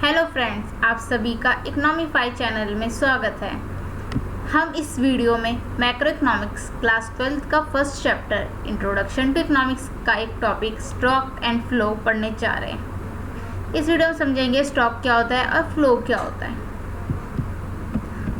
Hello friends, आप सभी का इकोनॉमीफाई चैनल में स्वागत है। हम इस वीडियो में मैक्रो इकोनॉमिक्स क्लास 12 का first chapter introduction to economics का एक टॉपिक स्टॉक एंड फ्लो पढ़ने जा रहे हैं। इस वीडियो में समझेंगे स्टॉक क्या होता है और फ्लो क्या होता है।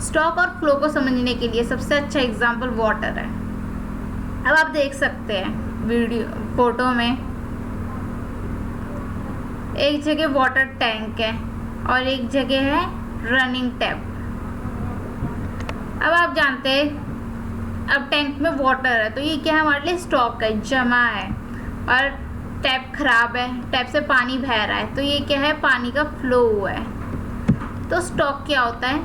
स्टॉक और फ्लो को समझने के लिए सबसे अच्छा एग्जाम्पल वाटर है। अब आप देख सकते हैं वीडियो फोटो में एक जगह वाटर टैंक है और एक जगह है रनिंग टैप। अब आप जानते हैं अब टैंक में वाटर है तो ये क्या है, हमारे लिए स्टॉक है, जमा है। और टैप खराब है, टैप से पानी बह रहा है तो ये क्या है, पानी का फ्लो हुआ है। तो स्टॉक क्या होता है,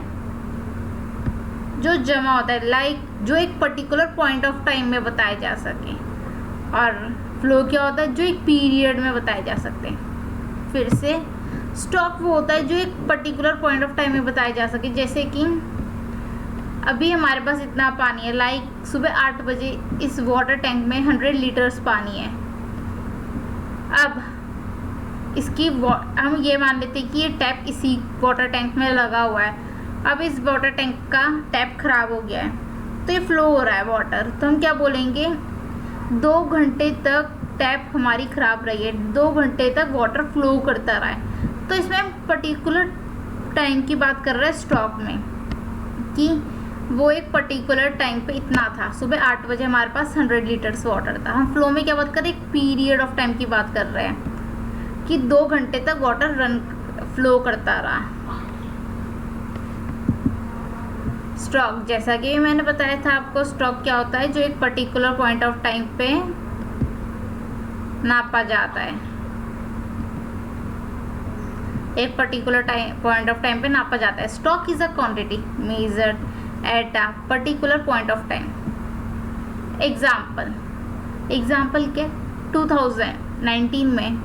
जो जमा होता है, लाइक जो एक पर्टिकुलर पॉइंट ऑफ टाइम में बताए जा सके। और फ्लो क्या होता है, जो एक पीरियड में बताए जा सकते हैं। फिर से स्टॉक वो होता है जो एक पर्टिकुलर पॉइंट ऑफ टाइम में बताया जा सके। जैसे कि अभी हमारे पास इतना पानी है, लाइक सुबह 8 बजे इस वाटर टैंक में 100 लीटर्स पानी है। अब इसकी हम ये मान लेते हैं कि ये टैप इसी वाटर टैंक में लगा हुआ है। अब इस वाटर टैंक का टैप खराब हो गया है तो ये फ्लो हो रहा है वाटर, तो हम क्या बोलेंगे, 2 घंटे तक टैप हमारी ख़राब रही है, 2 घंटे तक वाटर फ्लो करता रहा है। तो इसमें हम पर्टिकुलर टाइम की बात कर रहे हैं स्टॉक में, कि वो एक पर्टिकुलर टाइम पे इतना था। सुबह 8 बजे हमारे पास 100 लीटर्स वाटर था। हम फ्लो में क्या बात कर रहे हैं, एक पीरियड ऑफ टाइम की बात कर रहे हैं कि 2 घंटे तक वाटर फ्लो करता रहा। स्टॉक, जैसा कि मैंने बताया था आपको, स्टॉक क्या होता है, जो एक पर्टिकुलर पॉइंट ऑफ टाइम पे नापा जाता है। एक पर्टिकुलर पॉइंट ऑफ टाइम पे नापा जाता है। Stock is a quantity measured at a particular point of time. Example क्या, 2019 में,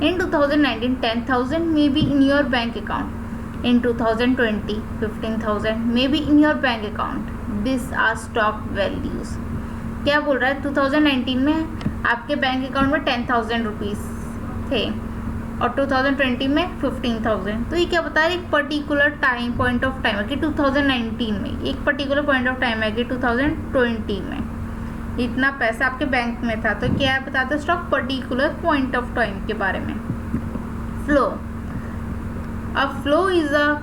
in 2019 10,000 may be in your bank account, in 2020 15,000 may be in your bank account, this are stock values. क्या बोल रहा है, 2019 में आपके बैंक अकाउंट में 10,000 rupees थे और 2020 में 15,000। तो ये क्या बता रहा है, एक particular time point of time है कि 2019 में, एक पर्टिकुलर पॉइंट ऑफ टाइम है कि 2020 में इतना पैसा आपके बैंक में था। तो क्या बताता है stock, particular point of time के बारे में। Flow, a flow is a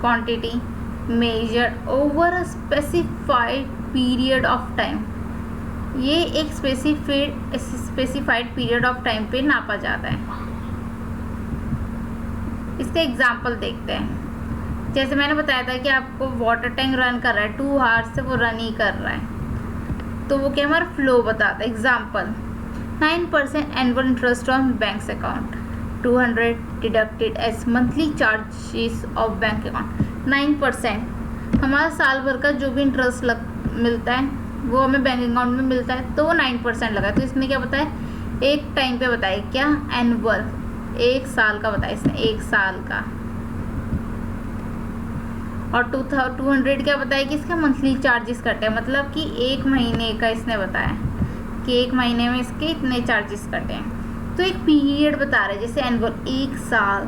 quantity measured over a specified period of time. ये एक स्पेसिफाइड पीरियड ऑफ टाइम पे नापा जाता है। इसका एग्जांपल देखते हैं। जैसे मैंने बताया था कि आपको वाटर टैंक रन कर रहा है, 2 आवर्स से वो रन ही कर रहा है, तो वो क्या हमारा फ्लो बताता है। Example, 9% annual interest on bank account, 200 deducted as monthly charges of bank account. 9% हमारा साल भर का जो भी इंटरेस्ट मिलता है वो हमें बैंक अकाउंट में मिलता है, तो वो 9% लगा। तो इसने क्या बताया, एक टाइम पे बताया, क्या, एनुअल, 1 साल का बताया इसने, 1 साल का। और 200 क्या बताया कि इसका मंथली चार्जेस कटे, मतलब कि 1 महीने का इसने बताया कि 1 महीने में इसके इतने चार्जेस कटे हैं। तो एक पीरियड बता रहे, जैसे एनुअल 1 साल,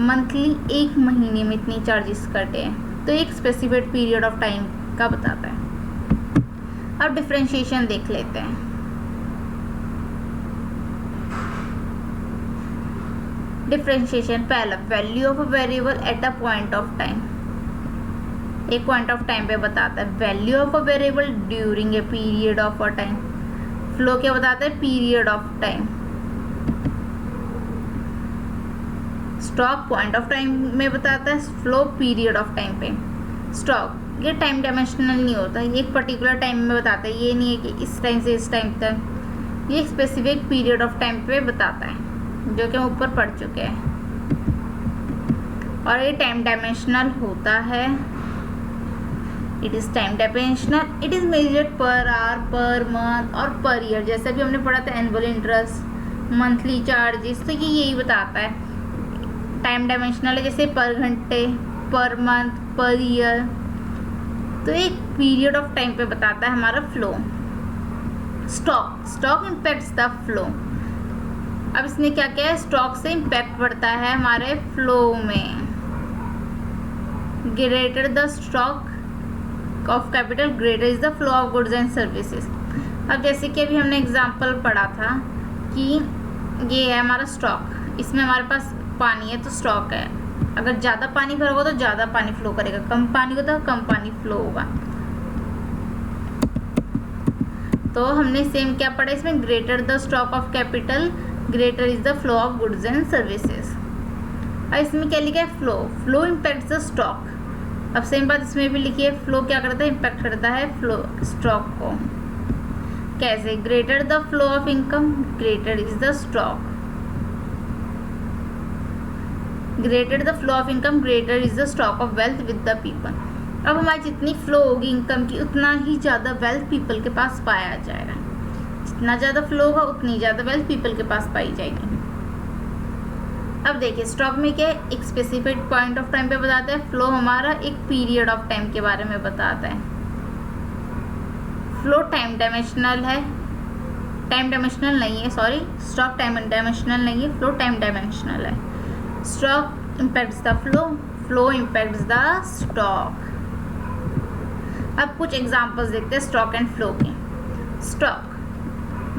मंथली 1 महीने में इतनी चार्जेस कटे हैं, तो एक स्पेसिफिक पीरियड ऑफ टाइम का बताता है। अब डिफरेंशिएशन देख लेते हैं। डिफरेंशिएशन, पहला, value of a variable at a point of time. एक पॉइंट ऑफ टाइम पे बताता है। Value of a variable during a period of a time. Flow क्या बताता है, period of time. Stock point of time में बताता है, फ्लो पीरियड ऑफ टाइम पे। स्टॉक ये टाइम डायमेंशनल नहीं होता, ये एक पर्टिकुलर टाइम में बताता है, ये नहीं है कि इस टाइम से इस टाइम तक, ये एक स्पेसिफिक पीरियड ऑफ टाइम पे बताता है, जो कि हम ऊपर पढ़ चुके हैं। और ये टाइम डायमेंशनल होता है, it is time dimensional, it is measured per hour, per month और पर ईयर। जैसे भी हमने पढ़ा था एनुअल इंटरेस्ट, मंथली चार्जेस, तो ये यही बताता है। टाइम डायमेंशनल है, जैसे पर घंटे, पर मंथ, पर ईयर, तो एक पीरियड ऑफ टाइम पे बताता है हमारा flow. Stock impacts the flow. अब इसने क्या किया है, स्टॉक से इम्पैक्ट पड़ता है हमारे फ्लो में। Greater the stock of capital greater is the flow of goods and services. अब जैसे कि अभी हमने एग्जांपल पढ़ा था कि ये है हमारा स्टॉक, इसमें हमारे पास पानी है तो स्टॉक है। अगर ज़्यादा पानी भरा होगा तो ज़्यादा पानी फ्लो करेगा, कम पानी होगा तो कम पानी फ्लो होगा। तो हमने सेम क्या पढ़ा इसमें, greater the stock of capital greater is the flow of goods and services. अब इसमें क्या लिखा है, फ्लो इम्पैक्ट्स द स्टॉक। अब सेम बात इसमें भी लिखी है, फ्लो क्या करता है, इम्पैक्ट करता है फ्लो स्टॉक को। कैसे, greater the flow of income greater is the stock, greater the flow of income greater is the stock of wealth with the people. अब हमारी जितनी फ्लो होगी इनकम की उतना ही ज़्यादा वेल्थ पीपल के पास पाया जाएगा। जितना ज़्यादा फ्लो होगा उतनी ज़्यादा वेल्थ पीपल के पास पाई जाएगी। अब देखिए स्टॉक में क्या है, एक स्पेसिफिक पॉइंट ऑफ टाइम पे बताता है, फ्लो हमारा एक पीरियड ऑफ टाइम के बारे में बताता है। फ्लो टाइम डायमेंशनल है, टाइम डायमेंशनल नहीं है, सॉरी, स्टॉक टाइम डायमेंशनल नहीं है, फ्लो टाइम डायमेंशनल है। Stock impacts the flow impacts the stock. अब कुछ एग्जांपल्स देखते हैं स्टॉक एंड फ्लो के। स्टॉक,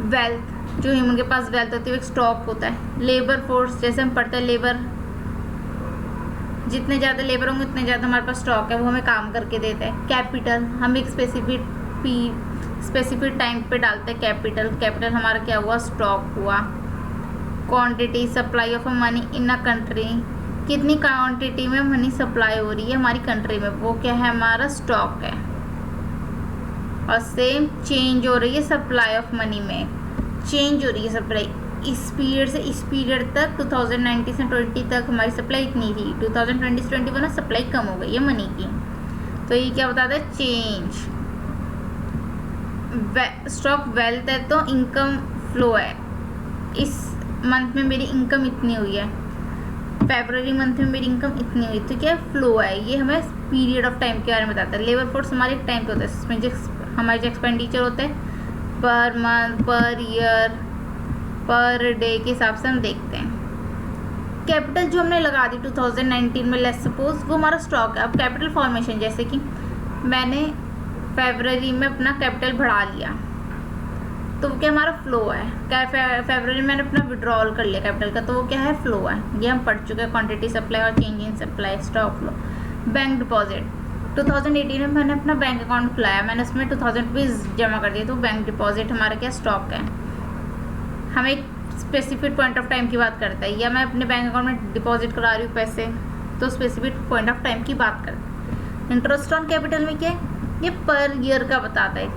वेल्थ, जो ह्यूमन के पास वेल्थ होती है वो एक स्टॉक होता है। लेबर फोर्स, जैसे हम पढ़ते हैं लेबर, जितने ज़्यादा लेबर होंगे उतने ज़्यादा हमारे पास स्टॉक है, वो हमें काम करके देता है। कैपिटल, हम एक स्पेसिफिक टाइम पे डालते हैं कैपिटल हमारा क्या हुआ, स्टॉक हुआ। Quantity, supply of money in a country, कितनी क्वांटिटी में मनी सप्लाई हो रही है हमारी कंट्री में, वो क्या है, हमारा स्टॉक है। और सेम चेंज हो रही है सप्लाई ऑफ मनी में, चेंज हो रही है सप्लाई इस पीरियड से इस पीरियड तक। 2019 से 20 तक हमारी सप्लाई इतनी थी, 2020 से 21 सप्लाई कम हो गई है मनी की। तो ये क्या बताता है, चेंज। स्टॉक वेल्थ है तो इनकम फ्लो है, इस मंथ में मेरी इनकम इतनी हुई है, फरवरी मंथ में मेरी इनकम इतनी हुई, तो क्या फ्लो है, ये हमें पीरियड ऑफ टाइम के बारे में बताता है। लेबर फोर्स हमारे एक टाइम पे होता है, इसमें जो हमारे जो एक्सपेंडिचर होते हैं per month, per year, per day के हिसाब से हम देखते हैं। कैपिटल जो हमने लगा दी 2019 में, लेट्स सपोज वो हमारा स्टॉक है। अब कैपिटल फॉर्मेशन, जैसे कि मैंने फरवरी में अपना कैपिटल बढ़ा लिया तो वो क्या हमारा फ्लो है। क्या फरवरी में मैंने अपना विड्रॉल कर लिया कैपिटल का, तो वो क्या है, फ्लो है। ये हम पढ़ चुके हैं, क्वांटिटी सप्लाई और change in supply, stock flow. Bank deposit, 2018 में मैंने अपना बैंक अकाउंट खुलाया, मैंने उसमें 2000 रुपीज़ जमा कर दिए, तो बैंक डिपॉजिट हमारा क्या, स्टॉक है। हमें एक स्पेसिफिक पॉइंट ऑफ टाइम की बात करता है, या मैं अपने बैंक अकाउंट में डिपॉजिट करा रही हूँ पैसे, तो स्पेसिफिक पॉइंट ऑफ टाइम की बात करते हैं। इंटरेस्ट ऑन कैपिटल में क्या है, ये पर ईयर का बताता है,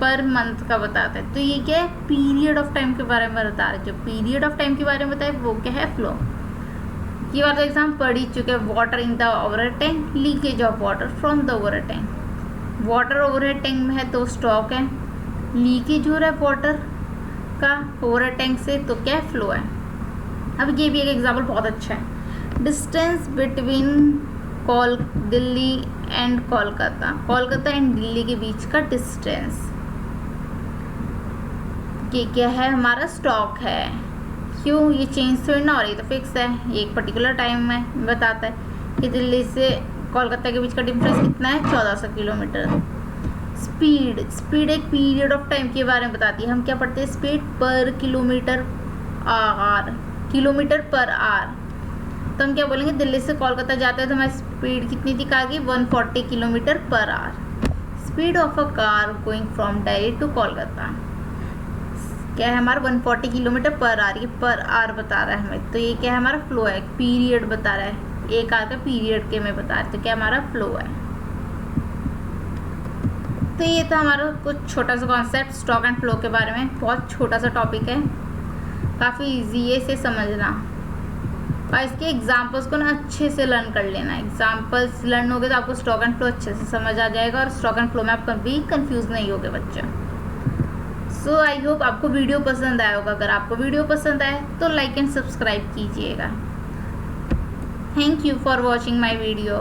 पर मंथ का बताता है, तो ये क्या है, पीरियड ऑफ टाइम के बारे में बता रहा है। जो पीरियड ऑफ टाइम के बारे में बताए वो क्या है, फ्लो। ये वाला एग्जाम पढ़ ही चुके हैं। Water in the over tank, leakage of water from the over tank. Water over tank में है तो स्टॉक है, लीकेज हो रहा है वाटर का ओवर टैंक से, तो क्या है, फ्लो है। अब ये भी एक एग्जाम्पल बहुत अच्छा है। Distance between Delhi and Kolkata and Delhi के बीच का डिस्टेंस, ये क्या है, हमारा स्टॉक है। क्यों, ये चेंज थोड़ी ना हो रही, तो फिक्स है, ये एक पर्टिकुलर टाइम में बताता है कि दिल्ली से कोलकाता के बीच का डिफरेंस कितना है, 1400 किलोमीटर। स्पीड एक पीरियड ऑफ टाइम के बारे में बताती है। हम क्या पढ़ते हैं, स्पीड पर किलोमीटर पर आवर। तो हम क्या बोलेंगे, दिल्ली से कोलकाता जाते हैं तो हमारी स्पीड कितनी थी, कहा कि 140 kilometre per hour. Speed of a car going from Delhi to Kolkata क्या है, हमारा 140 किलोमीटर पर आवर, ये पर आवर बता रहा है हमें, तो ये क्या है, हमारा फ्लो है, पीरियड बता रहा है, एक आवर का पीरियड के में बता रहा है, तो क्या हमारा फ्लो है। तो ये था हमारा कुछ छोटा सा कॉन्सेप्ट स्टॉक एंड फ्लो के बारे में। बहुत छोटा सा टॉपिक है, काफ़ी इजी है इसे समझना, और इसके एग्जाम्पल्स को ना अच्छे से लर्न कर लेना। एग्जाम्पल्स लर्न हो गए तो आपको स्टॉक एंड फ्लो अच्छे से समझ आ जाएगा, और स्टॉक एंड फ्लो में आप कभी कंफ्यूज नहीं होगे बच्चे। सो आई होप आपको वीडियो पसंद आया होगा। अगर आपको वीडियो पसंद आए तो लाइक एंड सब्सक्राइब कीजिएगा। Thank you for watching my video.